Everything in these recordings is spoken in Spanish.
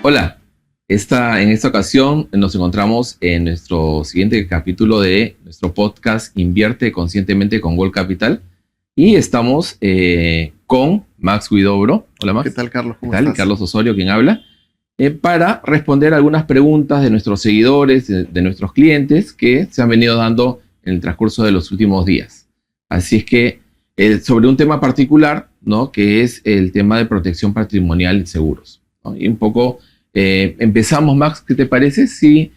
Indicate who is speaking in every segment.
Speaker 1: Hola, en esta ocasión nos encontramos en nuestro siguiente capítulo de nuestro podcast Invierte Conscientemente con Gold Capital y estamos con Max Huidobro. Hola Max.
Speaker 2: ¿Qué tal, Carlos? ¿Cómo
Speaker 1: estás?
Speaker 2: estás?
Speaker 1: Carlos Osorio, quien habla, para responder algunas preguntas de nuestros seguidores, de nuestros clientes que se han venido dando en el transcurso de los últimos días. Así es que sobre un tema particular, ¿no?, que es el tema de protección patrimonial y seguros, ¿no? Y un poco empezamos, Max, ¿qué te parece? Si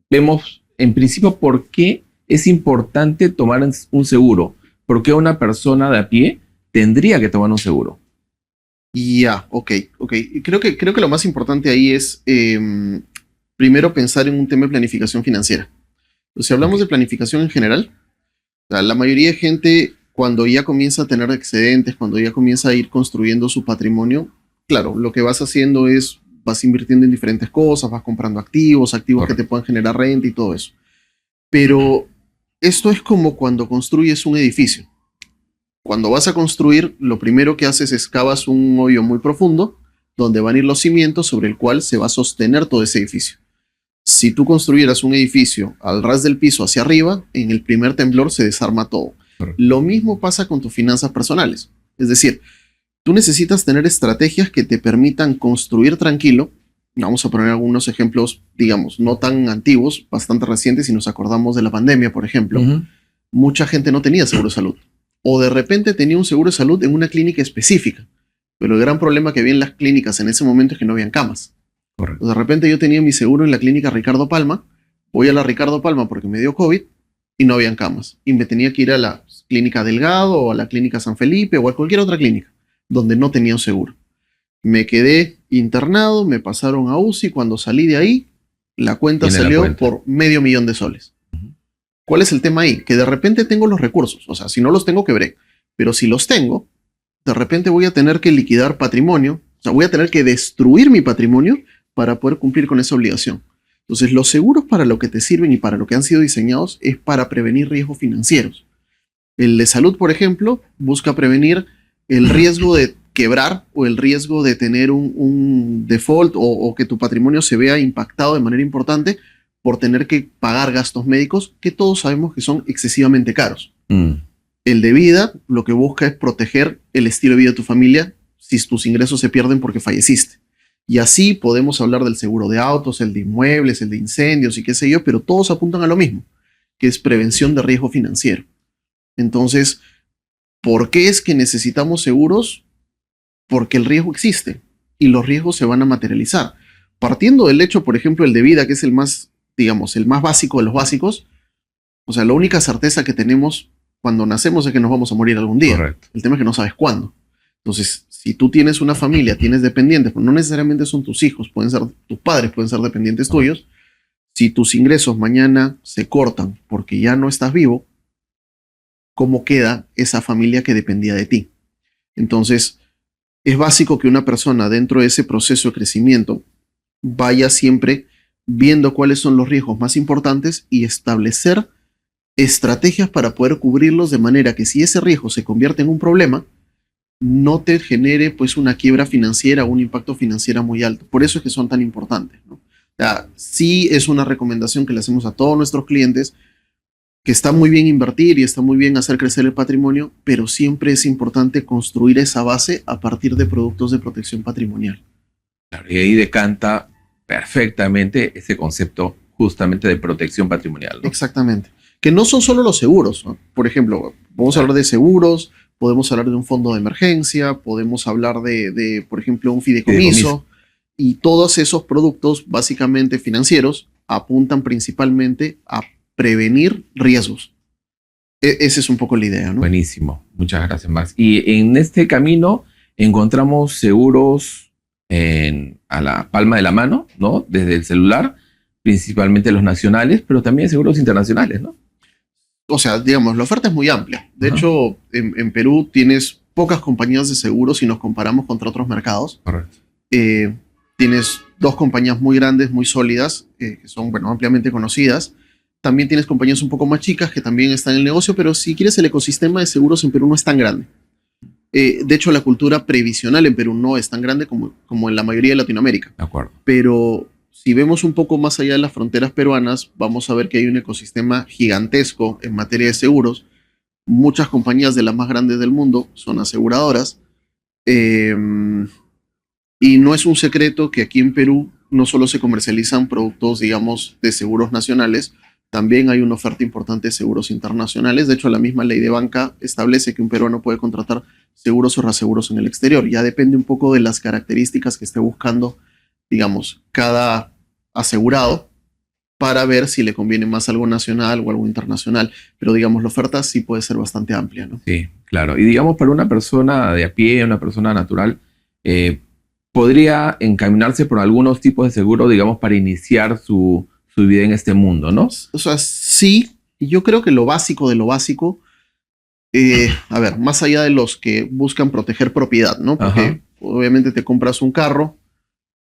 Speaker 1: vemos en principio por qué es importante tomar un seguro. ¿Por qué una persona de a pie tendría que tomar un seguro?
Speaker 2: Ok. Creo que lo más importante ahí es primero pensar en un tema de planificación financiera. Si hablamos de planificación en general, la mayoría de gente cuando ya comienza a tener excedentes, cuando ya comienza a ir construyendo su patrimonio, claro, lo que vas haciendo es, vas invirtiendo en diferentes cosas, vas comprando activos que te puedan generar renta y todo eso. Pero esto es como cuando construyes un edificio. Cuando vas a construir, lo primero que haces es cavas un hoyo muy profundo, donde van a ir los cimientos sobre el cual se va a sostener todo ese edificio. Si tú construyeras un edificio al ras del piso hacia arriba, en el primer temblor se desarma todo. Lo mismo pasa con tus finanzas personales. Es decir, tú necesitas tener estrategias que te permitan construir tranquilo. Vamos a poner algunos ejemplos, digamos, no tan antiguos, bastante recientes. Si nos acordamos de la pandemia, por ejemplo, mucha gente no tenía seguro de salud. O de repente tenía un seguro de salud en una clínica específica. Pero el gran problema que había en las clínicas en ese momento es que no habían camas. De repente yo tenía mi seguro en la clínica Ricardo Palma. Voy a la Ricardo Palma porque me dio COVID y no habían camas. Y me tenía que ir a la clínica Delgado o a la clínica San Felipe o a cualquier otra clínica donde no tenía un seguro. Me quedé internado, me pasaron a UCI. Cuando salí de ahí, la cuenta salió por $500,000. ¿Cuál es el tema ahí? Que de repente tengo los recursos. O sea, si no los tengo, quebré. Pero si los tengo, de repente voy a tener que liquidar patrimonio. O sea, voy a tener que destruir mi patrimonio para poder cumplir con esa obligación. Entonces, los seguros para lo que te sirven y para lo que han sido diseñados es para prevenir riesgos financieros. El de salud, por ejemplo, busca prevenir el riesgo de quebrar o el riesgo de tener un default o que tu patrimonio se vea impactado de manera importante por tener que pagar gastos médicos que todos sabemos que son excesivamente caros. El de vida lo que busca es proteger el estilo de vida de tu familia si tus ingresos se pierden porque falleciste. Y así podemos hablar del seguro de autos, el de inmuebles, el de incendios y qué sé yo, pero todos apuntan a lo mismo, que es prevención de riesgo financiero. Entonces, ¿por qué es que necesitamos seguros? Porque el riesgo existe y los riesgos se van a materializar. Partiendo del hecho, por ejemplo, el de vida, que es el más, digamos, el más básico de los básicos, o sea, la única certeza que tenemos cuando nacemos es que nos vamos a morir algún día.
Speaker 1: Correcto.
Speaker 2: El tema es que no sabes cuándo. Entonces, si tú tienes una familia, tienes dependientes, pues no necesariamente son tus hijos, pueden ser tus padres, pueden ser dependientes tuyos. Si tus ingresos mañana se cortan porque ya no estás vivo, ¿cómo queda esa familia que dependía de ti? Entonces, es básico que una persona dentro de ese proceso de crecimiento vaya siempre viendo cuáles son los riesgos más importantes y establecer estrategias para poder cubrirlos de manera que si ese riesgo se convierte en un problema, no te genere pues una quiebra financiera o un impacto financiero muy alto. Por eso es que son tan importantes, ¿no? O sea, sí es una recomendación que le hacemos a todos nuestros clientes, que está muy bien invertir y está muy bien hacer crecer el patrimonio, pero siempre es importante construir esa base a partir de productos de protección patrimonial.
Speaker 1: Claro, y ahí decanta perfectamente ese concepto justamente de protección patrimonial, ¿no?
Speaker 2: Exactamente. Que no son solo los seguros, ¿no? Por ejemplo, vamos a hablar de seguros, podemos hablar de un fondo de emergencia, podemos hablar de por ejemplo, un fideicomiso. Y todos esos productos, básicamente financieros, apuntan principalmente a prevenir riesgos. Esa es un poco la idea, ¿no?
Speaker 1: Buenísimo. Muchas gracias, Max. Y en este camino encontramos seguros a la palma de la mano, ¿no? Desde el celular, principalmente los nacionales, pero también seguros internacionales, ¿no?
Speaker 2: O sea, digamos, la oferta es muy amplia. De hecho, en Perú tienes pocas compañías de seguros si nos comparamos contra otros mercados.
Speaker 1: Correcto.
Speaker 2: Tienes dos compañías muy grandes, muy sólidas, que son, bueno, ampliamente conocidas. También tienes compañías un poco más chicas que también están en el negocio, pero si quieres el ecosistema de seguros en Perú no es tan grande. De hecho, la cultura previsional en Perú no es tan grande como en la mayoría de Latinoamérica.
Speaker 1: De acuerdo.
Speaker 2: Pero si vemos un poco más allá de las fronteras peruanas, vamos a ver que hay un ecosistema gigantesco en materia de seguros. Muchas compañías de las más grandes del mundo son aseguradoras. Y no es un secreto que aquí en Perú no solo se comercializan productos, digamos, de seguros nacionales, también hay una oferta importante de seguros internacionales. De hecho, la misma ley de banca establece que un peruano puede contratar seguros o reaseguros en el exterior. Ya depende un poco de las características que esté buscando, digamos, cada asegurado para ver si le conviene más algo nacional o algo internacional. Pero, digamos, la oferta sí puede ser bastante amplia, ¿no?
Speaker 1: Sí, claro. Y digamos, para una persona de a pie, una persona natural, podría encaminarse por algunos tipos de seguro, digamos, para iniciar su vida en este mundo, ¿no?
Speaker 2: O sea, sí, yo creo que lo básico de lo básico, a ver, más allá de los que buscan proteger propiedad, ¿no? Porque obviamente te compras un carro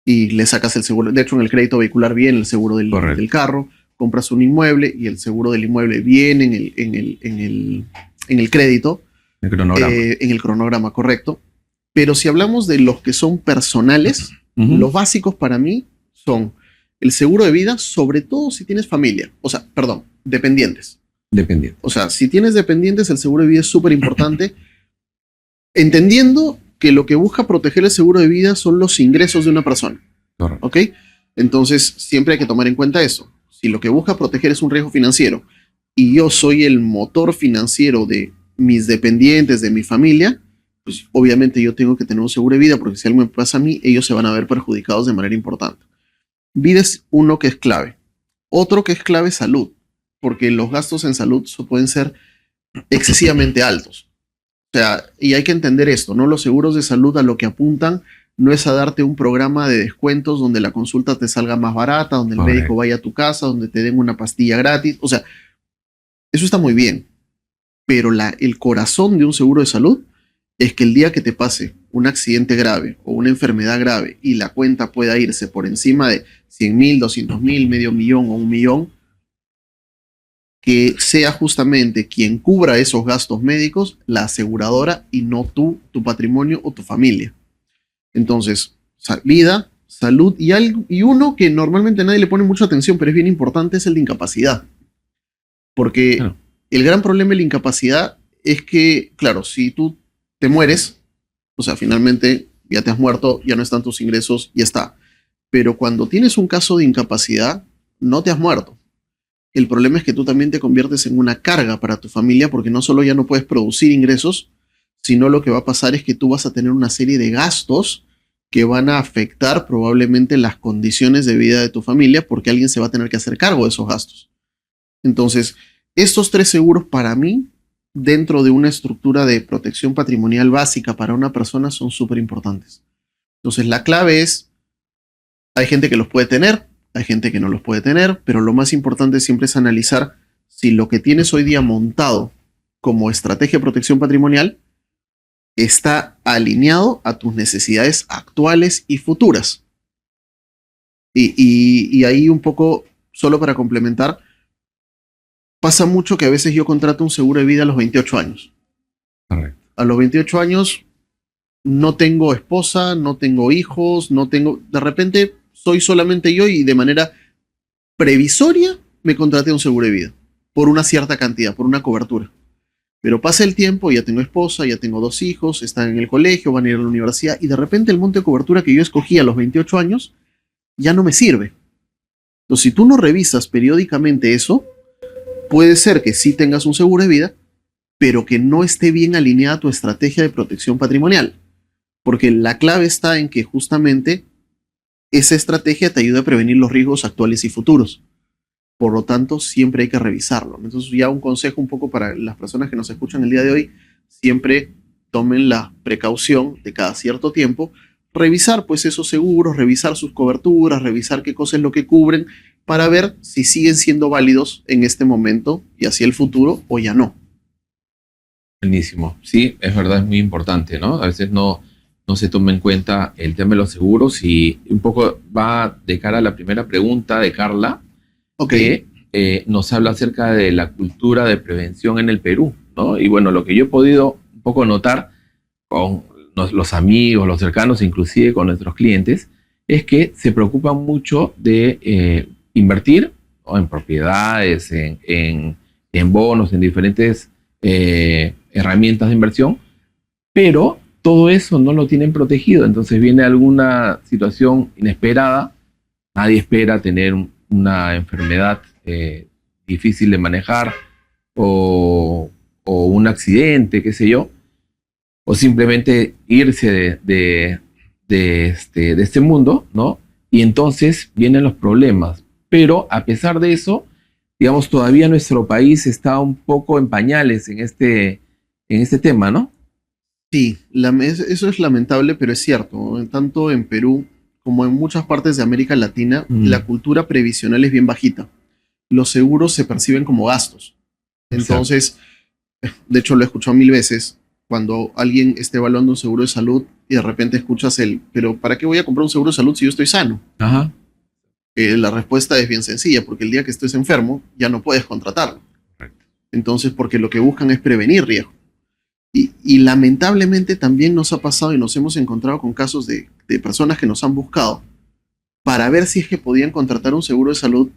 Speaker 2: y le sacas el seguro. De hecho, en el crédito vehicular viene el seguro del carro. Compras un inmueble y el seguro del inmueble viene en el crédito.
Speaker 1: El cronograma.
Speaker 2: En el cronograma, correcto. Pero si hablamos de los que son personales, los básicos para mí son el seguro de vida, sobre todo si tienes familia. O sea, perdón, dependientes.
Speaker 1: Dependientes.
Speaker 2: O sea, si tienes dependientes, el seguro de vida es súper importante. Entendiendo que lo que busca proteger el seguro de vida son los ingresos de una persona.
Speaker 1: Correcto.
Speaker 2: ¿Ok? Entonces, siempre hay que tomar en cuenta eso. Si lo que busca proteger es un riesgo financiero y yo soy el motor financiero de mis dependientes, de mi familia, pues obviamente yo tengo que tener un seguro de vida porque si algo me pasa a mí, ellos se van a ver perjudicados de manera importante. Vida es uno que es clave. Otro que es clave es salud, porque los gastos en salud pueden ser excesivamente altos. O sea, y hay que entender esto, ¿no? Los seguros de salud a lo que apuntan no es a darte un programa de descuentos donde la consulta te salga más barata, donde el médico vaya a tu casa, donde te den una pastilla gratis. O sea, eso está muy bien. Pero el corazón de un seguro de salud es que el día que te pase un accidente grave o una enfermedad grave y la cuenta pueda irse por encima de 100.000, 200.000, medio millón o 1 millón, que sea justamente quien cubra esos gastos médicos, la aseguradora y no tú, tu patrimonio o tu familia. Entonces, vida, salud y uno que normalmente nadie le pone mucha atención, pero es bien importante, es el de incapacidad. Porque el gran problema de la incapacidad es que, claro, si tú te mueres, o sea, finalmente ya te has muerto, ya no están tus ingresos, ya está. Pero cuando tienes un caso de incapacidad, no te has muerto. El problema es que tú también te conviertes en una carga para tu familia porque no solo ya no puedes producir ingresos, sino lo que va a pasar es que tú vas a tener una serie de gastos que van a afectar probablemente las condiciones de vida de tu familia porque alguien se va a tener que hacer cargo de esos gastos. Entonces, estos 3 seguros para mí, dentro de una estructura de protección patrimonial básica para una persona, son súper importantes. Entonces, la clave es, hay gente que los puede tener, hay gente que no los puede tener, pero lo más importante siempre es analizar si lo que tienes hoy día montado como estrategia de protección patrimonial está alineado a tus necesidades actuales y futuras. Y ahí un poco, solo para complementar, pasa mucho que a veces yo contrato un seguro de vida a los 28 años.
Speaker 1: Correcto.
Speaker 2: A los 28 años no tengo esposa, no tengo hijos, de repente soy solamente yo y de manera previsoria me contraté un seguro de vida por una cierta cantidad, por una cobertura. Pero pasa el tiempo, ya tengo esposa, ya tengo 2 hijos, están en el colegio, van a ir a la universidad y de repente el monto de cobertura que yo escogí a los 28 años ya no me sirve. Entonces, si tú no revisas periódicamente eso, puede ser que sí tengas un seguro de vida, pero que no esté bien alineada tu estrategia de protección patrimonial. Porque la clave está en que justamente esa estrategia te ayuda a prevenir los riesgos actuales y futuros. Por lo tanto, siempre hay que revisarlo. Entonces, ya un consejo un poco para las personas que nos escuchan el día de hoy, siempre tomen la precaución de cada cierto tiempo revisar pues esos seguros, revisar sus coberturas, revisar qué cosa es lo que cubren para ver si siguen siendo válidos en este momento y hacia el futuro o ya no.
Speaker 1: Buenísimo. Sí, es verdad, es muy importante, ¿no? A veces no se toma en cuenta el tema de los seguros y un poco va de cara a la primera pregunta de Carla.
Speaker 2: Ok.
Speaker 1: Que nos habla acerca de la cultura de prevención en el Perú, ¿no? Y bueno, lo que yo he podido un poco notar con los amigos, los cercanos, inclusive con nuestros clientes, es que se preocupan mucho de invertir, ¿no?, en propiedades, en bonos, en diferentes herramientas de inversión, pero todo eso no lo tienen protegido. Entonces viene alguna situación inesperada, nadie espera tener una enfermedad difícil de manejar o un accidente, qué sé yo, o simplemente irse de este mundo, ¿no? Y entonces vienen los problemas. Pero a pesar de eso, digamos, todavía nuestro país está un poco en pañales en este tema, ¿no?
Speaker 2: Sí, eso es lamentable, pero es cierto, ¿no? Tanto en Perú como en muchas partes de América Latina, la cultura previsional es bien bajita. Los seguros se perciben como gastos. Entonces, de hecho lo he escuchado 1000 veces, cuando alguien esté evaluando un seguro de salud y de repente escuchas pero ¿para qué voy a comprar un seguro de salud si yo estoy sano?
Speaker 1: Ajá.
Speaker 2: La respuesta es bien sencilla, porque el día que estés enfermo ya no puedes contratarlo. Entonces, porque lo que buscan es prevenir riesgo. Y lamentablemente también nos ha pasado y nos hemos encontrado con casos de personas que nos han buscado para ver si es que podían contratar un seguro de salud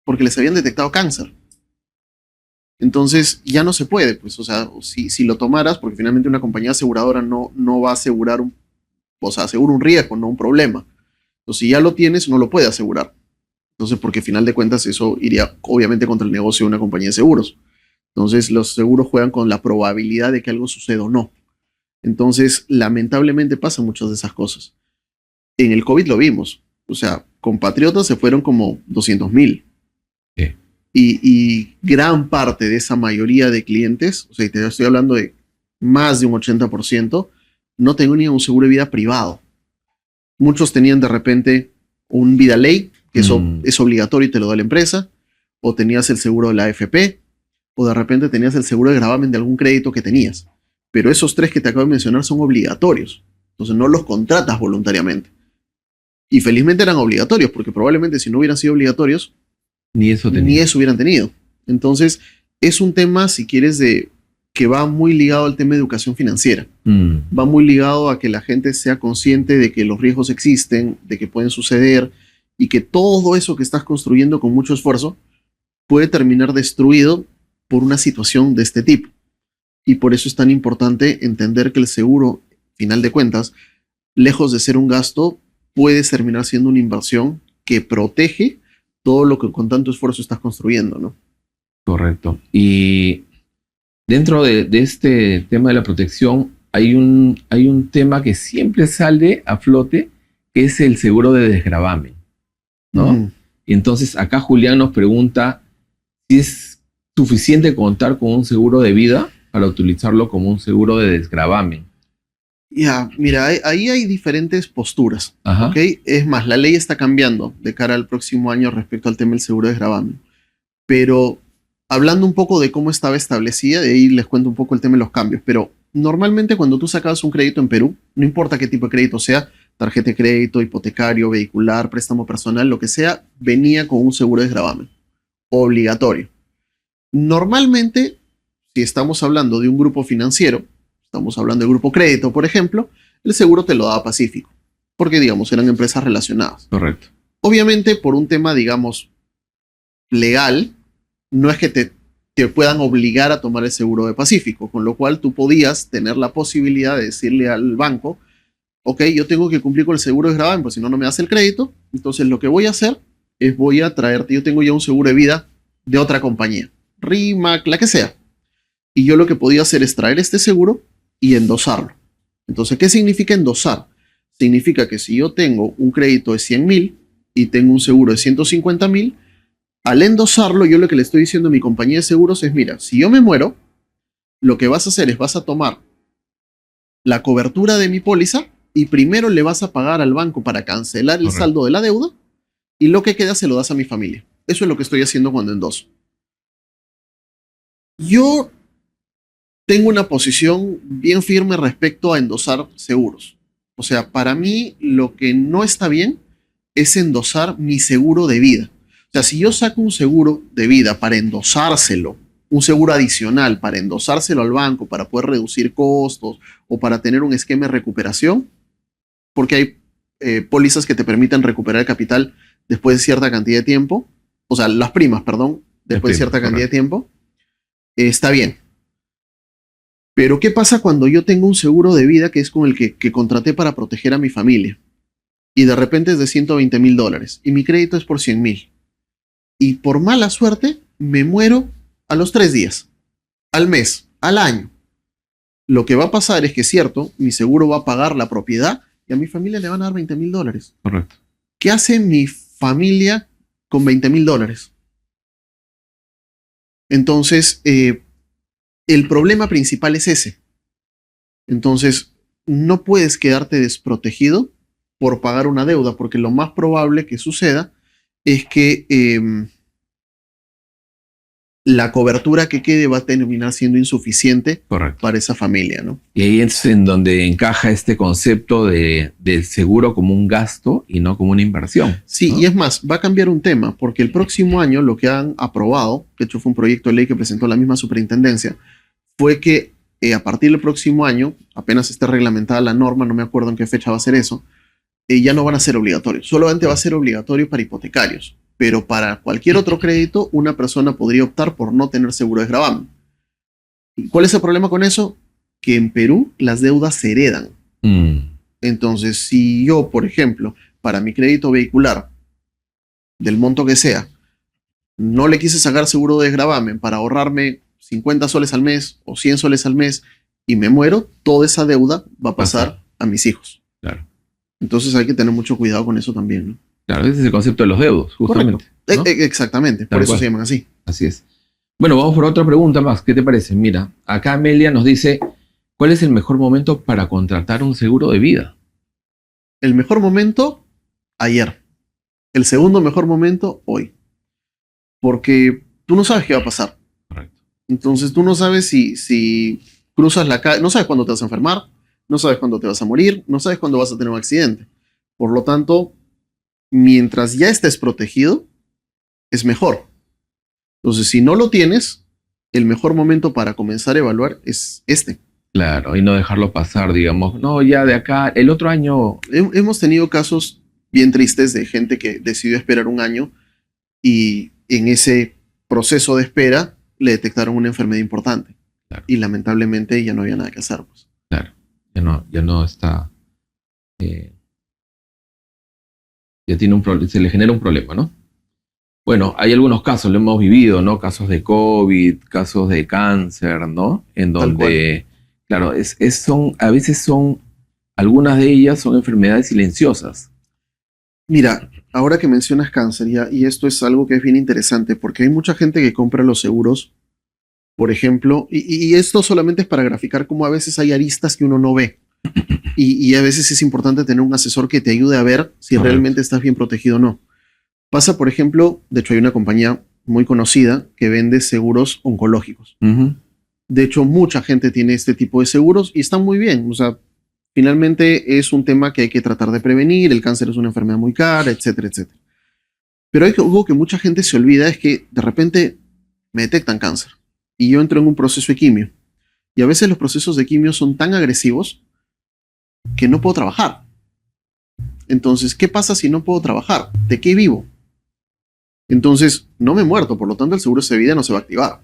Speaker 2: porque les habían detectado cáncer. Entonces ya no se puede, pues, o sea, si lo tomaras, porque finalmente una compañía aseguradora no va a asegurar asegura un riesgo, no un problema. Entonces, si ya lo tienes, no lo puede asegurar. Entonces, porque al final de cuentas eso iría obviamente contra el negocio de una compañía de seguros. Entonces, los seguros juegan con la probabilidad de que algo suceda o no. Entonces, lamentablemente pasan muchas de esas cosas. En el COVID lo vimos. O sea, compatriotas se fueron como 200,000.
Speaker 1: Sí.
Speaker 2: Y gran parte de esa mayoría de clientes, o sea, te estoy hablando de más de un 80%, no tenían un seguro de vida privado. Muchos tenían de repente un vida ley, que eso es obligatorio y te lo da la empresa, o tenías el seguro de la AFP, o de repente tenías el seguro de gravamen de algún crédito que tenías. Pero esos tres que te acabo de mencionar son obligatorios. Entonces no los contratas voluntariamente. Y felizmente eran obligatorios, porque probablemente si no hubieran sido obligatorios, ni eso hubieran tenido. Entonces es un tema, si quieres, que va muy ligado al tema de educación financiera. Va muy ligado a que la gente sea consciente de que los riesgos existen, de que pueden suceder, y que todo eso que estás construyendo con mucho esfuerzo puede terminar destruido por una situación de este tipo. Y por eso es tan importante entender que el seguro, final de cuentas, lejos de ser un gasto, puede terminar siendo una inversión que protege todo lo que con tanto esfuerzo estás construyendo, ¿no?
Speaker 1: Correcto. Y dentro de este tema de la protección, hay un tema que siempre sale a flote, que es el seguro de desgravamen, ¿no? Y entonces acá Julián nos pregunta si es suficiente contar con un seguro de vida para utilizarlo como un seguro de desgravamen.
Speaker 2: Ya, mira, ahí hay diferentes posturas, ¿ok? Es más, la ley está cambiando de cara al próximo año respecto al tema del seguro de desgravamen. Pero hablando un poco de cómo estaba establecida, de ahí les cuento un poco el tema de los cambios. Pero normalmente cuando tú sacabas un crédito en Perú, no importa qué tipo de crédito sea, tarjeta de crédito, hipotecario, vehicular, préstamo personal, lo que sea, venía con un seguro de desgravamen obligatorio. Normalmente, si estamos hablando de un grupo financiero, estamos hablando de Grupo Crédito, por ejemplo, el seguro te lo daba Pacífico, porque, digamos, eran empresas relacionadas.
Speaker 1: Correcto.
Speaker 2: Obviamente, por un tema, digamos, legal, no es que te puedan obligar a tomar el seguro de Pacífico, con lo cual tú podías tener la posibilidad de decirle al banco, ok, yo tengo que cumplir con el seguro de desgravamen, pues si no, no me das el crédito. Entonces, lo que voy a hacer es voy a traerte, yo tengo ya un seguro de vida de otra compañía, RIMAC, la que sea. Y yo lo que podía hacer es traer este seguro y endosarlo. Entonces, ¿qué significa endosar? Significa que si yo tengo un crédito de 100,000 y tengo un seguro de 150,000, al endosarlo, yo lo que le estoy diciendo a mi compañía de seguros es, mira, si yo me muero, lo que vas a hacer es vas a tomar la cobertura de mi póliza y primero le vas a pagar al banco para cancelar el saldo de la deuda y lo que queda se lo das a mi familia. Eso es lo que estoy haciendo cuando endoso. Yo tengo una posición bien firme respecto a endosar seguros. O sea, para mí lo que no está bien es endosar mi seguro de vida. O sea, si yo saco un seguro de vida para endosárselo, un seguro adicional para endosárselo al banco para poder reducir costos o para tener un esquema de recuperación, porque hay pólizas que te permiten recuperar el capital después de cierta cantidad de tiempo, o sea, las primas, perdón, después de cierta cantidad de tiempo, está bien. Pero ¿qué pasa cuando yo tengo un seguro de vida que es con el que contraté para proteger a mi familia? Y de repente es de $120,000 y mi crédito es por 100,000. Y por mala suerte me muero a los 3 días, al mes, al año. Lo que va a pasar es que, cierto, mi seguro va a pagar la propiedad y a mi familia le van a dar $20,000.
Speaker 1: Correcto.
Speaker 2: ¿Qué hace mi familia con $20,000? Entonces, el problema principal es ese. Entonces, no puedes quedarte desprotegido por pagar una deuda, porque lo más probable que suceda es que la cobertura que quede va a terminar siendo insuficiente para esa familia, ¿no?
Speaker 1: Y ahí es en donde encaja este concepto del seguro como un gasto y no como una inversión.
Speaker 2: Sí, ¿no? Y es más, va a cambiar un tema, porque el próximo año lo que han aprobado, de hecho fue un proyecto de ley que presentó la misma superintendencia, fue que a partir del próximo año, apenas esté reglamentada la norma, no me acuerdo en qué fecha va a ser eso, ya no van a ser obligatorios. Solamente va a ser obligatorio para hipotecarios. Pero para cualquier otro crédito, una persona podría optar por no tener seguro de gravamen. ¿Y cuál es el problema con eso? Que en Perú las deudas se heredan. Entonces, si yo, por ejemplo, para mi crédito vehicular, del monto que sea, no le quise sacar seguro de gravamen para ahorrarme 50 soles al mes o 100 soles al mes y me muero, toda esa deuda va a pasar a mis hijos.
Speaker 1: Claro.
Speaker 2: Entonces hay que tener mucho cuidado con eso también, ¿no?
Speaker 1: Claro, ese es el concepto de los deudos, justamente, ¿no?
Speaker 2: Exactamente, por eso se llaman así.
Speaker 1: Así es. Bueno, vamos por otra pregunta más. ¿Qué te parece? Mira, acá Amelia nos dice, ¿cuál es el mejor momento para contratar un seguro de vida?
Speaker 2: El mejor momento, ayer. El segundo mejor momento, hoy. Porque tú no sabes qué va a pasar.
Speaker 1: Correcto.
Speaker 2: Entonces tú no sabes si cruzas la calle, no sabes cuándo te vas a enfermar, no sabes cuándo te vas a morir, no sabes cuándo vas a tener un accidente. Por lo tanto, mientras ya estés protegido, es mejor. Entonces, si no lo tienes, el mejor momento para comenzar a evaluar es este.
Speaker 1: Claro, y no dejarlo pasar, digamos. No, ya de acá, el otro año...
Speaker 2: Hemos tenido casos bien tristes de gente que decidió esperar un año y en ese proceso de espera le detectaron una enfermedad importante. Claro. Y lamentablemente ya no había nada que hacer. Pues.
Speaker 1: Claro, ya no está... ya tiene se le genera un problema, ¿no? Bueno, hay algunos casos, lo hemos vivido, ¿no? Casos de COVID, casos de cáncer, ¿no? En donde, claro, a veces algunas de ellas son enfermedades silenciosas.
Speaker 2: Mira, ahora que mencionas cáncer, y esto es algo que es bien interesante, porque hay mucha gente que compra los seguros, por ejemplo, y esto solamente es para graficar cómo a veces hay aristas que uno no ve. Y a veces es importante tener un asesor que te ayude a ver si realmente estás bien protegido o no. Pasa, por ejemplo, de hecho hay una compañía muy conocida que vende seguros oncológicos. De hecho, mucha gente tiene este tipo de seguros y están muy bien. O sea, finalmente es un tema que hay que tratar de prevenir. El cáncer es una enfermedad muy cara, etcétera, etcétera. Pero hay algo que mucha gente se olvida, es que de repente me detectan cáncer y yo entro en un proceso de quimio. Y a veces los procesos de quimio son tan agresivos que no puedo trabajar. Entonces, ¿qué pasa si no puedo trabajar? ¿De qué vivo? Entonces, no me he muerto, por lo tanto el seguro de vida no se va a activar.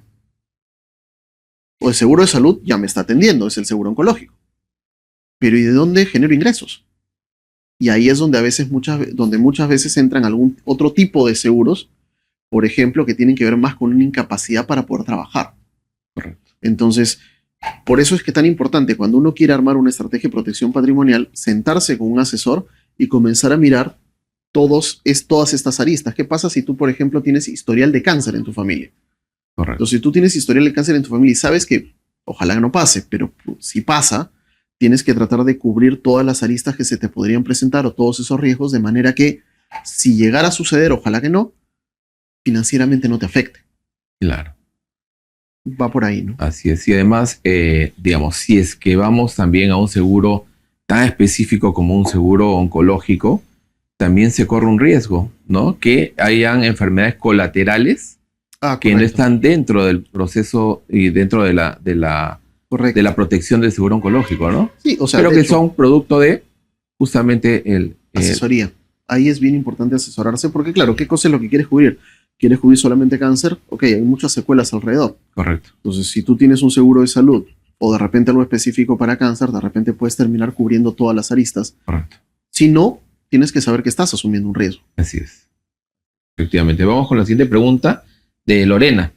Speaker 2: O el seguro de salud ya me está atendiendo, es el seguro oncológico. Pero ¿y de dónde genero ingresos? Y ahí es donde muchas veces entran algún otro tipo de seguros, por ejemplo, que tienen que ver más con una incapacidad para poder trabajar.
Speaker 1: Correcto.
Speaker 2: Entonces, por eso es que es tan importante cuando uno quiere armar una estrategia de protección patrimonial, sentarse con un asesor y comenzar a mirar todas estas aristas. ¿Qué pasa si tú, por ejemplo, tienes historial de cáncer en tu familia?
Speaker 1: Correcto.
Speaker 2: Entonces, si tú tienes historial de cáncer en tu familia y sabes que ojalá no pase, pero si pasa, tienes que tratar de cubrir todas las aristas que se te podrían presentar o todos esos riesgos de manera que si llegara a suceder, ojalá que no, financieramente no te afecte.
Speaker 1: Claro.
Speaker 2: Va por ahí, ¿no?
Speaker 1: Así es. Y además, digamos, si es que vamos también a un seguro tan específico como un seguro oncológico, también se corre un riesgo, ¿no? Que hayan enfermedades colaterales que no están dentro del proceso y dentro de la protección del seguro oncológico, ¿no?
Speaker 2: Sí, o sea,
Speaker 1: pero que son producto de justamente
Speaker 2: asesoría. Ahí es bien importante asesorarse porque, claro, ¿qué cosa es lo que quieres cubrir? ¿Quieres cubrir solamente cáncer? Ok, hay muchas secuelas alrededor.
Speaker 1: Correcto.
Speaker 2: Entonces, si tú tienes un seguro de salud o de repente algo específico para cáncer, de repente puedes terminar cubriendo todas las aristas.
Speaker 1: Correcto.
Speaker 2: Si no, tienes que saber que estás asumiendo un riesgo.
Speaker 1: Así es. Efectivamente. Vamos con la siguiente pregunta de Lorena.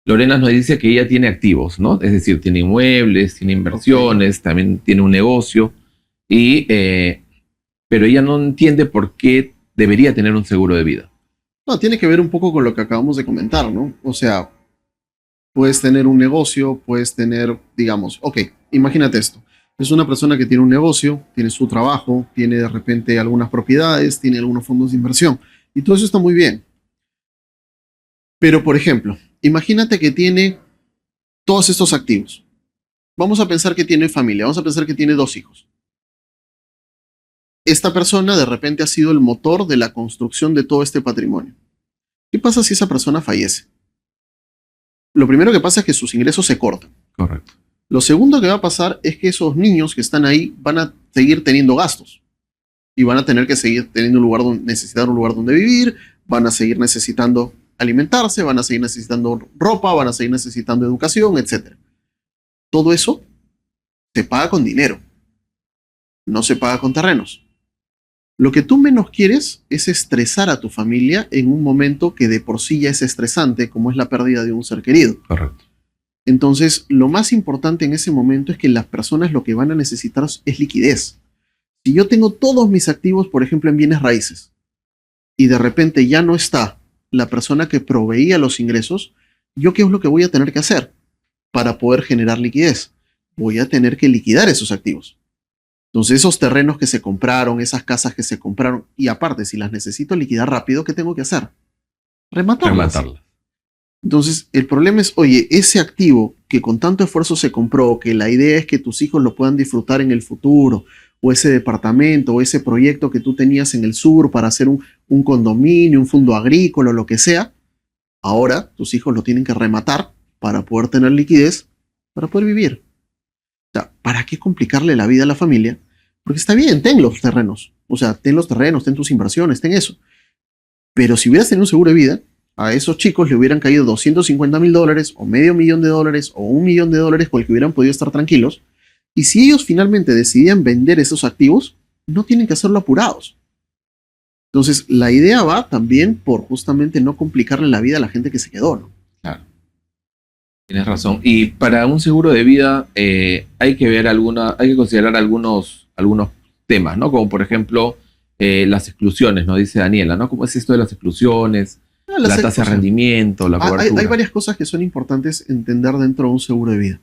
Speaker 1: Lorena nos dice que ella tiene activos, ¿no? Es decir, tiene inmuebles, tiene inversiones, también tiene un negocio, pero ella no entiende por qué debería tener un seguro de vida.
Speaker 2: No, tiene que ver un poco con lo que acabamos de comentar, ¿no? O sea, puedes tener un negocio, puedes tener, digamos, ok, imagínate esto. Es una persona que tiene un negocio, tiene su trabajo, tiene de repente algunas propiedades, tiene algunos fondos de inversión. Y todo eso está muy bien. Pero, por ejemplo, imagínate que tiene todos estos activos. Vamos a pensar que tiene familia, vamos a pensar que tiene 2 hijos. Esta persona de repente ha sido el motor de la construcción de todo este patrimonio. ¿Qué pasa si esa persona fallece? Lo primero que pasa es que sus ingresos se cortan.
Speaker 1: Correcto.
Speaker 2: Lo segundo que va a pasar es que esos niños que están ahí van a seguir teniendo gastos y van a tener que seguir teniendo necesitar un lugar donde vivir, van a seguir necesitando alimentarse, van a seguir necesitando ropa, van a seguir necesitando educación, etc. Todo eso se paga con dinero, no se paga con terrenos. Lo que tú menos quieres es estresar a tu familia en un momento que de por sí ya es estresante, como es la pérdida de un ser querido.
Speaker 1: Correcto.
Speaker 2: Entonces, lo más importante en ese momento es que las personas lo que van a necesitar es liquidez. Si yo tengo todos mis activos, por ejemplo, en bienes raíces, y de repente ya no está la persona que proveía los ingresos, ¿yo qué es lo que voy a tener que hacer para poder generar liquidez? Voy a tener que liquidar esos activos. Entonces, esos terrenos que se compraron, esas casas que se compraron, y aparte, si las necesito liquidar rápido, ¿qué tengo que hacer? Rematarlas. Entonces, el problema es, oye, ese activo que con tanto esfuerzo se compró, que la idea es que tus hijos lo puedan disfrutar en el futuro, o ese departamento, o ese proyecto que tú tenías en el sur para hacer un condominio, un fondo agrícola, o lo que sea, ahora tus hijos lo tienen que rematar para poder tener liquidez, para poder vivir. O sea, ¿para qué complicarle la vida a la familia? Porque está bien, ten los terrenos. O sea, ten los terrenos, ten tus inversiones, ten eso. Pero si hubieras tenido un seguro de vida, a esos chicos le hubieran caído $250,000 o $500,000 o $1,000,000 con el que hubieran podido estar tranquilos. Y si ellos finalmente decidían vender esos activos, no tienen que hacerlo apurados. Entonces, la idea va también por justamente no complicarle la vida a la gente que se quedó, ¿no?
Speaker 1: Claro. Tienes razón. Y para un seguro de vida hay que considerar algunos temas, ¿no? Como por ejemplo las exclusiones, ¿no? Dice Daniela, ¿no? ¿Cómo es esto de las exclusiones? La tasa de rendimiento, la cobertura.
Speaker 2: Hay varias cosas que son importantes entender dentro de un seguro de vida.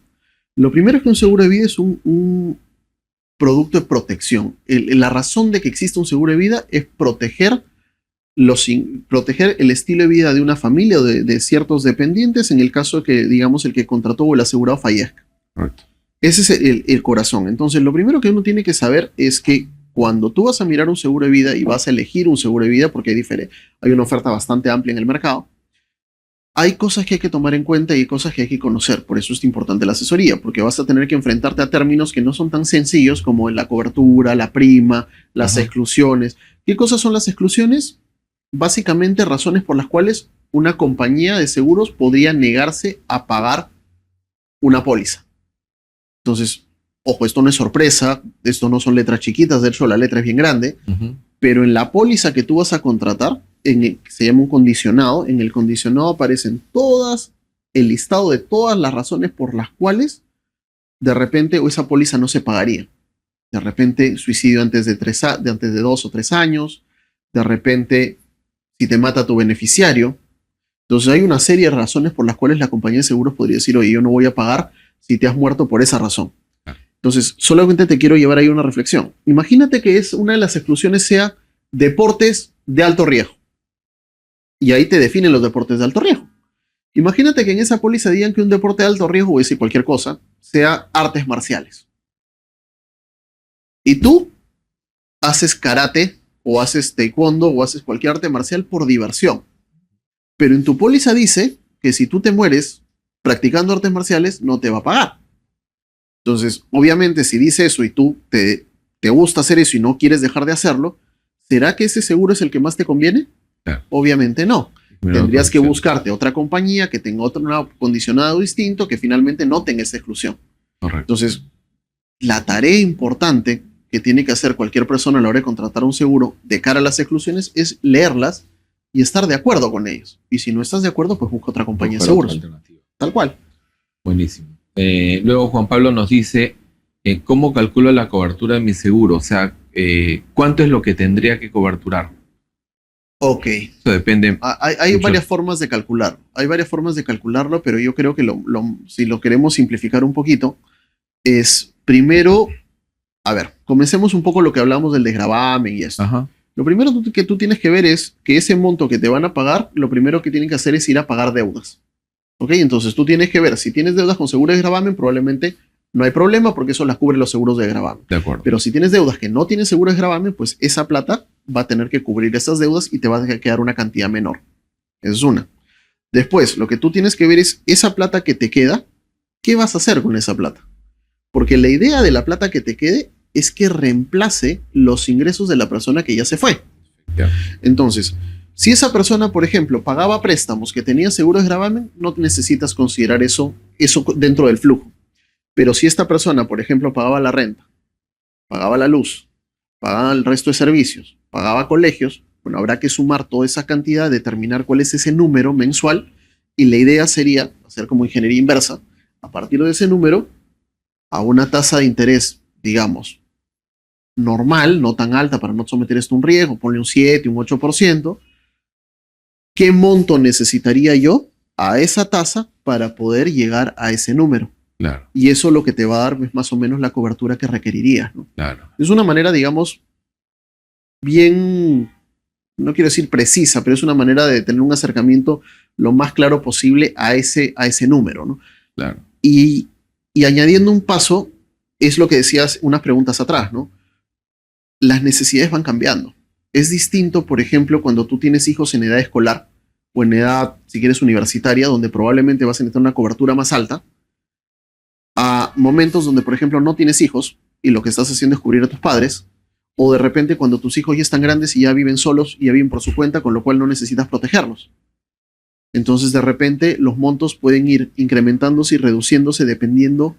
Speaker 2: Lo primero es que un seguro de vida es un producto de protección. La razón de que exista un seguro de vida es proteger el estilo de vida de una familia o de ciertos dependientes en el caso de que, digamos, el que contrató o el asegurado fallezca.
Speaker 1: Correcto.
Speaker 2: Ese es el corazón. Entonces, lo primero que uno tiene que saber es que cuando tú vas a mirar un seguro de vida y vas a elegir un seguro de vida, porque hay una oferta bastante amplia en el mercado, hay cosas que hay que tomar en cuenta y hay cosas que hay que conocer. Por eso es importante la asesoría, porque vas a tener que enfrentarte a términos que no son tan sencillos como la cobertura, la prima, las exclusiones. ¿Qué cosas son las exclusiones? Básicamente razones por las cuales una compañía de seguros podría negarse a pagar una póliza. Entonces, ojo, esto no es sorpresa, esto no son letras chiquitas, de hecho la letra es bien grande, pero en la póliza que tú vas a contratar, se llama un condicionado, en el condicionado aparecen el listado de todas las razones por las cuales de repente esa póliza no se pagaría. De repente suicidio antes de 2 o 3 años, de repente si te mata tu beneficiario. Entonces hay una serie de razones por las cuales la compañía de seguros podría decir, oye, yo no voy a pagar si te has muerto por esa razón. Entonces, solamente te quiero llevar ahí una reflexión. Imagínate que una de las exclusiones sea deportes de alto riesgo. Y ahí te definen los deportes de alto riesgo. Imagínate que en esa póliza digan que un deporte de alto riesgo, voy a decir cualquier cosa, sea artes marciales. Y tú haces karate o haces taekwondo, o haces cualquier arte marcial por diversión. Pero en tu póliza dice que si tú te mueres practicando artes marciales, no te va a pagar. Entonces, obviamente, si dice eso y tú te gusta hacer eso y no quieres dejar de hacerlo, ¿será que ese seguro es el que más te conviene?
Speaker 1: Claro.
Speaker 2: Obviamente no.
Speaker 1: Primero
Speaker 2: Tendrías que
Speaker 1: condición.
Speaker 2: buscarte otra compañía que tenga otro condicionado distinto que finalmente no tenga esa exclusión.
Speaker 1: Correcto.
Speaker 2: Entonces, la tarea importante que tiene que hacer cualquier persona a la hora de contratar un seguro de cara a las exclusiones es leerlas y estar de acuerdo con ellos. Y si no estás de acuerdo, pues busca otra compañía de
Speaker 1: Buscar otra
Speaker 2: seguros.
Speaker 1: alternativa.
Speaker 2: Tal cual.
Speaker 1: Buenísimo. Luego Juan Pablo nos dice, ¿cómo calculo la cobertura de mi seguro? O sea, ¿cuánto es lo que tendría que coberturar?
Speaker 2: Ok.
Speaker 1: Eso depende.
Speaker 2: Hay
Speaker 1: mucho.
Speaker 2: varias formas de calcularlo. Hay varias formas de calcularlo, pero yo creo que si lo queremos simplificar un poquito, es primero, a ver, comencemos un poco lo que hablamos del desgravamen y esto.
Speaker 1: Ajá.
Speaker 2: Lo primero que tú tienes que ver es que ese monto que te van a pagar, lo primero que tienen que hacer es ir a pagar deudas. ¿Ok? Entonces tú tienes que ver, si tienes deudas con seguro de gravamen, probablemente no hay problema porque eso las cubren los seguros de gravamen.
Speaker 1: De acuerdo.
Speaker 2: Pero si tienes deudas que no tienen seguro de gravamen, pues esa plata va a tener que cubrir esas deudas y te va a quedar una cantidad menor. Esa es una. Después, lo que tú tienes que ver es esa plata que te queda, ¿qué vas a hacer con esa plata? Porque la idea de la plata que te quede es que reemplace los ingresos de la persona que ya se fue.
Speaker 1: Ya.
Speaker 2: Entonces, si esa persona, por ejemplo, pagaba préstamos que tenía seguro de gravamen, no necesitas considerar eso dentro del flujo. Pero si esta persona, por ejemplo, pagaba la renta, pagaba la luz, pagaba el resto de servicios, pagaba colegios, bueno, habrá que sumar toda esa cantidad, determinar cuál es ese número mensual y la idea sería hacer como ingeniería inversa, a partir de ese número, a una tasa de interés, digamos, normal, no tan alta para no someter esto a un riesgo, ponle un 7, un 8%, ¿qué monto necesitaría yo a esa tasa para poder llegar a ese número?
Speaker 1: Claro,
Speaker 2: Y eso lo que te va a dar es más o menos la cobertura que requerirías, ¿no?
Speaker 1: claro.
Speaker 2: Es una manera, digamos, bien, no quiero decir precisa, pero es una manera de tener un acercamiento lo más claro posible a ese número, ¿no?
Speaker 1: Claro.
Speaker 2: Y añadiendo un paso, es lo que decías unas preguntas atrás, ¿no? Las necesidades van cambiando. Es distinto, por ejemplo, cuando tú tienes hijos en edad escolar o en edad, si quieres, universitaria, donde probablemente vas a necesitar una cobertura más alta, a momentos donde, por ejemplo, no tienes hijos y lo que estás haciendo es cubrir a tus padres, o de repente cuando tus hijos ya están grandes y ya viven solos y ya viven por su cuenta, con lo cual no necesitas protegerlos. Entonces, de repente, los montos pueden ir incrementándose y reduciéndose dependiendo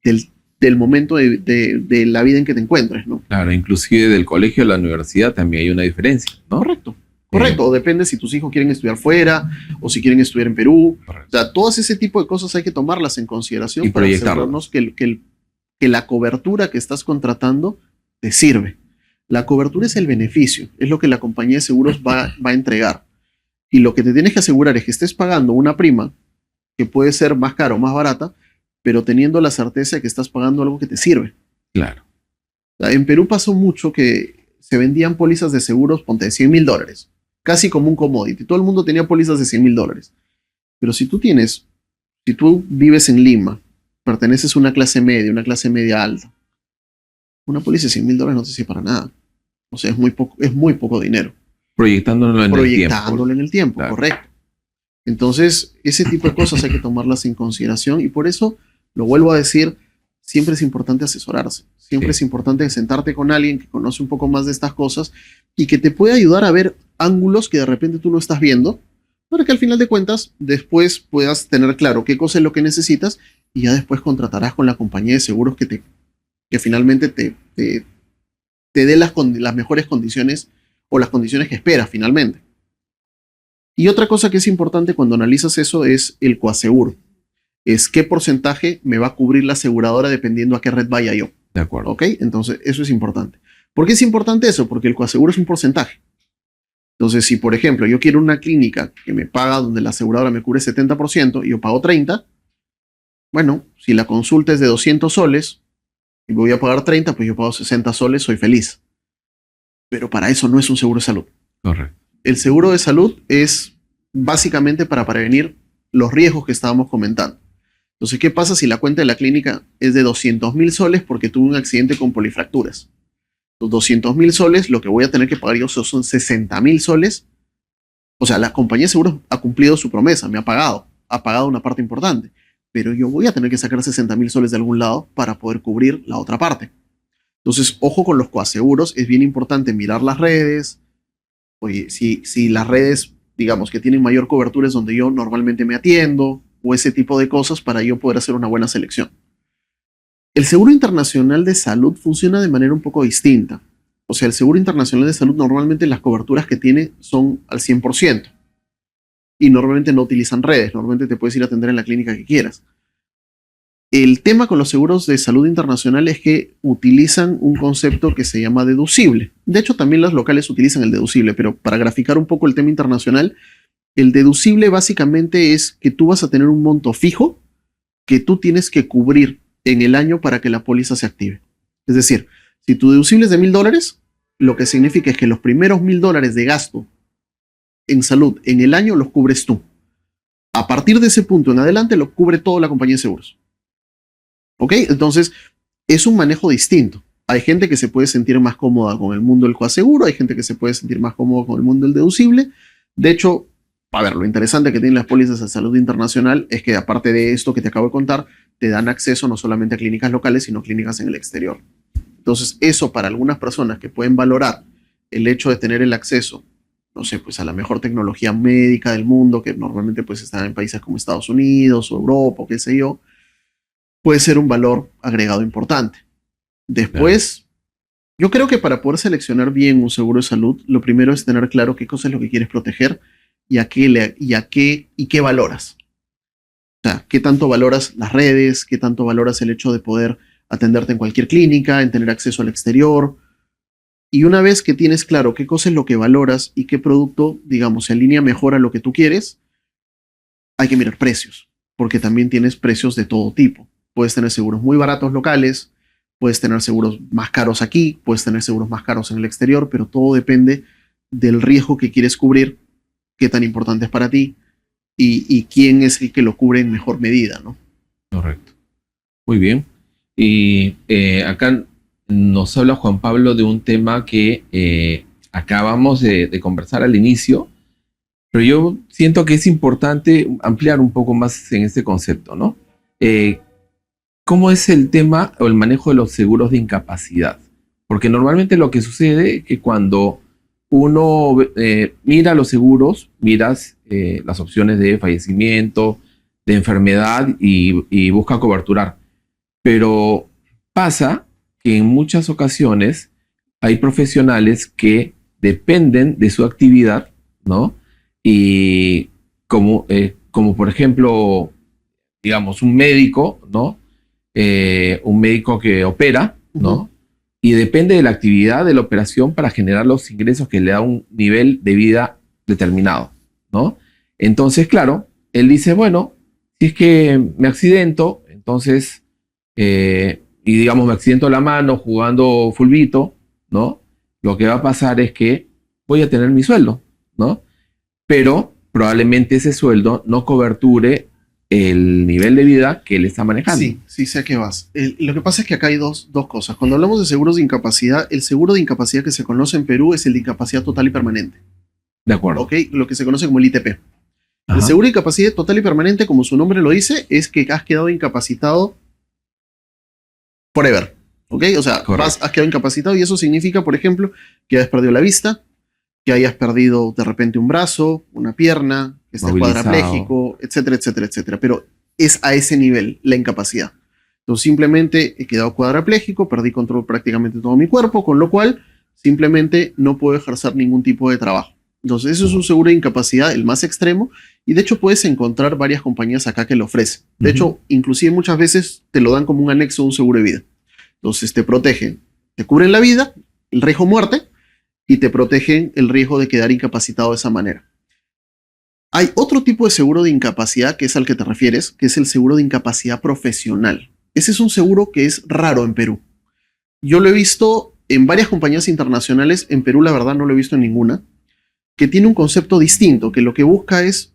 Speaker 2: del momento de la vida en que te encuentres, ¿no?
Speaker 1: Claro, inclusive del colegio a la universidad también hay una diferencia, ¿no?
Speaker 2: Correcto. Correcto, o depende si tus hijos quieren estudiar fuera o si quieren estudiar en Perú.
Speaker 1: Correcto.
Speaker 2: O sea, todas ese tipo de cosas hay que tomarlas en consideración
Speaker 1: Y
Speaker 2: para
Speaker 1: proyectarlas.
Speaker 2: asegurarnos que la cobertura que estás contratando te sirve. La cobertura es el beneficio, es lo que la compañía de seguros va a entregar. Y lo que te tienes que asegurar es que estés pagando una prima que puede ser más cara o más barata, pero teniendo la certeza de que estás pagando algo que te sirve.
Speaker 1: Claro.
Speaker 2: O sea, en Perú pasó mucho que se vendían pólizas de seguros, ponte, de $100,000, casi como un commodity. Todo el mundo tenía pólizas de $100,000. Pero si tú vives en Lima, perteneces a una clase media alta, una póliza de $100,000 no te sirve para nada. O sea, es muy poco dinero.
Speaker 1: Proyectándolo en
Speaker 2: Proyectándolo en el tiempo,
Speaker 1: Claro.
Speaker 2: correcto. Entonces, ese tipo de cosas hay que tomarlas en consideración y por eso, lo vuelvo a decir, siempre es importante asesorarse. Siempre es importante sentarte con alguien que conoce un poco más de estas cosas y que te puede ayudar a ver ángulos que de repente tú no estás viendo, para que al final de cuentas después puedas tener claro qué cosa es lo que necesitas y ya después contratarás con la compañía de seguros que finalmente te dé las mejores condiciones o las condiciones que esperas finalmente. Y otra cosa que es importante cuando analizas eso es el coaseguro. Es qué porcentaje me va a cubrir la aseguradora dependiendo a qué red vaya yo.
Speaker 1: De acuerdo.
Speaker 2: ¿Ok? Entonces, eso es importante. ¿Por qué es importante eso? Porque el coaseguro es un porcentaje. Entonces, si por ejemplo yo quiero una clínica que me paga donde la aseguradora me cubre 70% y yo pago 30%, bueno, si la consulta es de 200 soles y voy a pagar 30, pues yo pago 60 soles, soy feliz. Pero para eso no es un seguro de salud.
Speaker 1: Correcto.
Speaker 2: El seguro de salud es básicamente para prevenir los riesgos que estábamos comentando. Entonces, ¿qué pasa si la cuenta de la clínica es de 200,000 soles porque tuve un accidente con polifracturas? Los 200.000 soles, lo que voy a tener que pagar yo son 60.000 soles. O sea, la compañía de seguros ha cumplido su promesa, me ha pagado una parte importante, pero yo voy a tener que sacar 60.000 soles de algún lado para poder cubrir la otra parte. Entonces, ojo con los coaseguros, es bien importante mirar las redes. Oye, si las redes, digamos, que tienen mayor cobertura es donde yo normalmente me atiendo, o ese tipo de cosas para yo poder hacer una buena selección. El seguro internacional de salud funciona de manera un poco distinta. O sea, el seguro internacional de salud normalmente las coberturas que tiene son al 100%. Y normalmente no utilizan redes, normalmente te puedes ir a atender en la clínica que quieras. El tema con los seguros de salud internacional es que utilizan un concepto que se llama deducible. De hecho, también los locales utilizan el deducible, pero para graficar un poco el tema internacional, el deducible básicamente es que tú vas a tener un monto fijo que tú tienes que cubrir en el año para que la póliza se active. Es decir, si tu deducible es de $1,000, lo que significa es que los primeros $1,000 de gasto en salud en el año los cubres tú. A partir de ese punto en adelante lo cubre toda la compañía de seguros. ¿Ok? Entonces, es un manejo distinto. Hay gente que se puede sentir más cómoda con el mundo del coaseguro, hay gente que se puede sentir más cómoda con el mundo del deducible. De hecho, a ver, lo interesante que tienen las pólizas de salud internacional es que aparte de esto que te acabo de contar, te dan acceso no solamente a clínicas locales, sino clínicas en el exterior. Entonces, eso para algunas personas que pueden valorar el hecho de tener el acceso, no sé, pues a la mejor tecnología médica del mundo, que normalmente pues están en países como Estados Unidos o Europa o qué sé yo, puede ser un valor agregado importante. Después, yo creo que para poder seleccionar bien un seguro de salud, lo primero es tener claro qué cosa es lo que quieres proteger y qué valoras. O sea, qué tanto valoras las redes, qué tanto valoras el hecho de poder atenderte en cualquier clínica, en tener acceso al exterior. Y una vez que tienes claro qué cosa es lo que valoras y qué producto, digamos, se alinea mejor a lo que tú quieres, hay que mirar precios, porque también tienes precios de todo tipo. Puedes tener seguros muy baratos locales, puedes tener seguros más caros aquí, puedes tener seguros más caros en el exterior, pero todo depende del riesgo que quieres cubrir, qué tan importante es para ti y quién es el que lo cubre en mejor medida, ¿no?
Speaker 1: Correcto. Muy bien. Y acá nos habla Juan Pablo de un tema que acabamos de conversar al inicio, pero yo siento que es importante ampliar un poco más en este concepto, ¿no? ¿Cómo es el tema o el manejo de los seguros de incapacidad? Porque normalmente lo que sucede es que cuando uno mira los seguros, miras las opciones de fallecimiento, de enfermedad y busca coberturar. Pero pasa que en muchas ocasiones hay profesionales que dependen de su actividad, ¿no? Y como por ejemplo, digamos, un médico, ¿no? Un médico que opera, ¿no? Y depende de la actividad de la operación para generar los ingresos que le da un nivel de vida determinado, ¿no? Entonces, claro, él dice, bueno, si es que me accidento, entonces, y digamos me accidento la mano jugando fulbito, ¿no? Lo que va a pasar es que voy a tener mi sueldo, ¿no? Pero probablemente ese sueldo no coberture el nivel de vida que él está manejando.
Speaker 2: Sí, sé a qué vas. Lo que pasa es que acá hay dos cosas. Cuando hablamos de seguros de incapacidad, el seguro de incapacidad que se conoce en Perú es el de incapacidad total y permanente.
Speaker 1: De acuerdo.
Speaker 2: ¿Ok? Lo que se conoce como el ITP.
Speaker 1: Ajá.
Speaker 2: El seguro de incapacidad total y permanente, como su nombre lo dice, es que has quedado incapacitado forever. ¿Ok? O sea, has quedado incapacitado y eso significa, por ejemplo, que hayas perdido la vista, que hayas perdido de repente un brazo, una pierna, que estés cuadrapléjico, etcétera, etcétera, etcétera. Pero es a ese nivel la incapacidad. Entonces simplemente he quedado cuadrapléjico, perdí control prácticamente todo mi cuerpo, con lo cual simplemente no puedo ejercer ningún tipo de trabajo. Entonces eso es un seguro de incapacidad, el más extremo, y de hecho puedes encontrar varias compañías acá que lo ofrecen. De hecho, inclusive muchas veces te lo dan como un anexo a un seguro de vida. Entonces te protegen, te cubren la vida, el riesgo muerte, y te protegen el riesgo de quedar incapacitado de esa manera. Hay otro tipo de seguro de incapacidad que es al que te refieres, que es el seguro de incapacidad profesional. Ese es un seguro que es raro en Perú. Yo lo he visto en varias compañías internacionales, en Perú la verdad no lo he visto en ninguna, que tiene un concepto distinto, que lo que busca es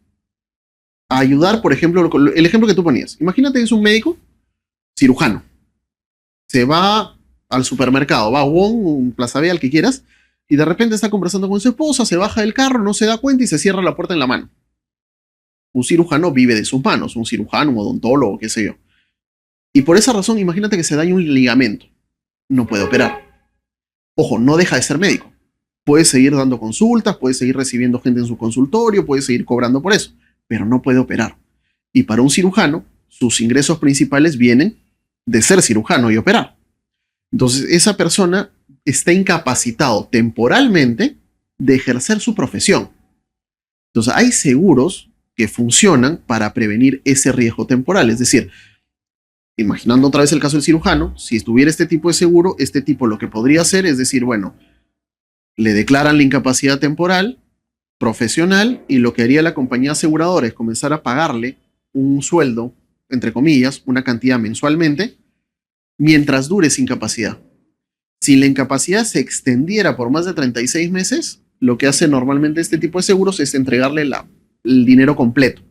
Speaker 2: ayudar, por ejemplo, el ejemplo que tú ponías. Imagínate que es un médico cirujano. Se va al supermercado, va a Wong, un Plaza B, al que quieras, y de repente está conversando con su esposa, se baja del carro, no se da cuenta y se cierra la puerta en la mano. Un cirujano vive de sus manos, un cirujano, un odontólogo, qué sé yo. Y por esa razón, imagínate que se daña un ligamento. No puede operar. Ojo, no deja de ser médico. Puede seguir dando consultas, puede seguir recibiendo gente en su consultorio, puede seguir cobrando por eso, pero no puede operar. Y para un cirujano, sus ingresos principales vienen de ser cirujano y operar. Entonces, esa persona está incapacitado temporalmente de ejercer su profesión. Entonces, hay seguros que funcionan para prevenir ese riesgo temporal. Es decir, imaginando otra vez el caso del cirujano, si estuviera este tipo de seguro, este tipo lo que podría hacer es decir, bueno, le declaran la incapacidad temporal, profesional, y lo que haría la compañía aseguradora es comenzar a pagarle un sueldo, entre comillas, una cantidad mensualmente, mientras dure esa incapacidad. Si la incapacidad se extendiera por más de 36 meses, lo que hace normalmente este tipo de seguros es entregarle el dinero completo.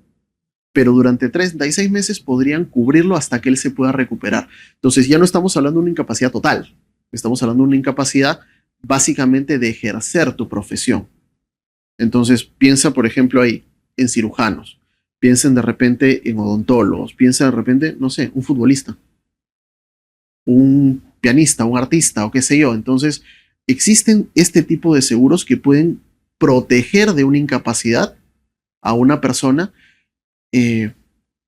Speaker 2: Pero durante 36 meses podrían cubrirlo hasta que él se pueda recuperar. Entonces ya no estamos hablando de una incapacidad total, estamos hablando de una incapacidad básicamente de ejercer tu profesión. Entonces piensa, por ejemplo, ahí en cirujanos, piensen de repente en odontólogos, piensa de repente, no sé, un futbolista, un pianista, un artista o qué sé yo. Entonces existen este tipo de seguros que pueden proteger de una incapacidad a una persona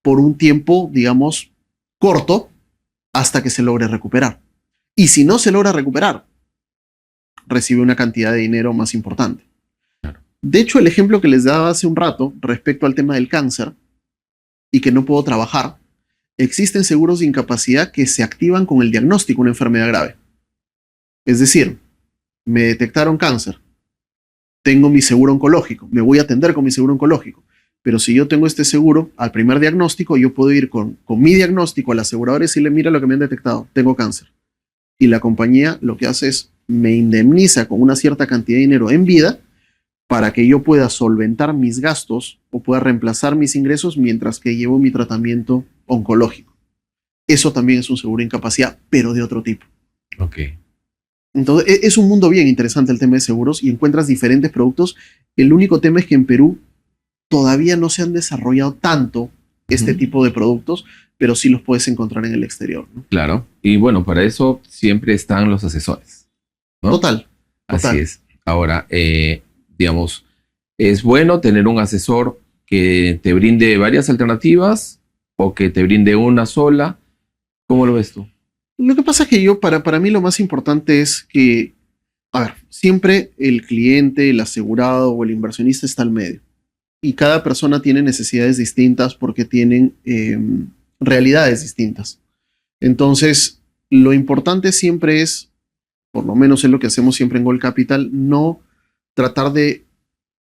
Speaker 2: por un tiempo, digamos, corto hasta que se logre recuperar. Y si no se logra recuperar, recibe una cantidad de dinero más importante. De hecho, el ejemplo que les daba hace un rato respecto al tema del cáncer y que no puedo trabajar, existen seguros de incapacidad que se activan con el diagnóstico de una enfermedad grave. Es decir, me detectaron cáncer, tengo mi seguro oncológico, me voy a atender con mi seguro oncológico. Pero si yo tengo este seguro, al primer diagnóstico, yo puedo ir con mi diagnóstico al asegurador y decirle, mira lo que me han detectado, tengo cáncer. Y la compañía lo que hace es, me indemniza con una cierta cantidad de dinero en vida para que yo pueda solventar mis gastos o pueda reemplazar mis ingresos mientras que llevo mi tratamiento oncológico. Eso también es un seguro de incapacidad, pero de otro tipo.
Speaker 1: Ok.
Speaker 2: Entonces, es un mundo bien interesante el tema de seguros y encuentras diferentes productos. El único tema es que en Perú todavía no se han desarrollado tanto este tipo de productos, pero sí los puedes encontrar en el exterior, ¿no?
Speaker 1: Claro. Y bueno, para eso siempre están los asesores, ¿no?
Speaker 2: Total.
Speaker 1: Así es. Ahora, digamos, es bueno tener un asesor que te brinde varias alternativas o que te brinde una sola. ¿Cómo lo ves tú?
Speaker 2: Lo que pasa es que para mí lo más importante es que, a ver, siempre el cliente, el asegurado o el inversionista está al medio. Y cada persona tiene necesidades distintas porque tienen realidades distintas. Entonces, lo importante siempre es, por lo menos es lo que hacemos siempre en Gold Capital, no tratar de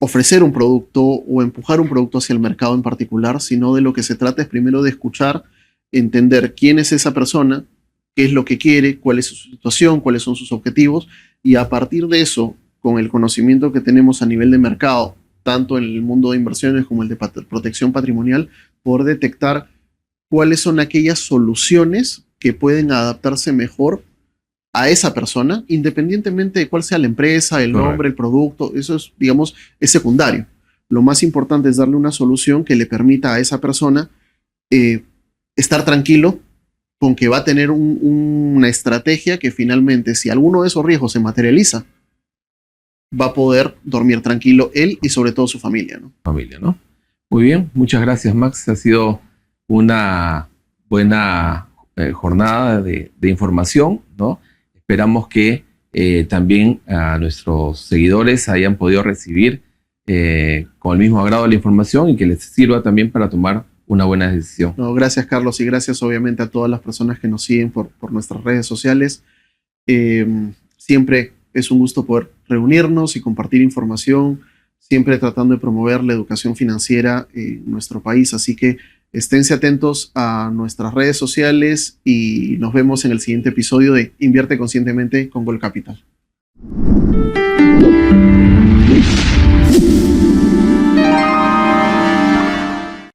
Speaker 2: ofrecer un producto o empujar un producto hacia el mercado en particular, sino de lo que se trata es primero de escuchar, entender quién es esa persona, qué es lo que quiere, cuál es su situación, cuáles son sus objetivos, y a partir de eso, con el conocimiento que tenemos a nivel de mercado, tanto en el mundo de inversiones como el de protección patrimonial, poder detectar cuáles son aquellas soluciones que pueden adaptarse mejor a esa persona, independientemente de cuál sea la empresa, el nombre, el producto. Eso es, digamos, es secundario. Lo más importante es darle una solución que le permita a esa persona estar tranquilo con que va a tener una estrategia que finalmente, si alguno de esos riesgos se materializa, va a poder dormir tranquilo él y sobre todo su familia, ¿no?
Speaker 1: Familia, ¿no? Muy bien, muchas gracias, Max. Ha sido una buena jornada de información, ¿no? Esperamos que también a nuestros seguidores hayan podido recibir con el mismo agrado la información y que les sirva también para tomar una buena decisión.
Speaker 2: No, gracias, Carlos, y gracias obviamente a todas las personas que nos siguen por nuestras redes sociales. Siempre es un gusto poder reunirnos y compartir información, siempre tratando de promover la educación financiera en nuestro país. Así que esténse atentos a nuestras redes sociales y nos vemos en el siguiente episodio de Invierte Conscientemente con Gold Capital.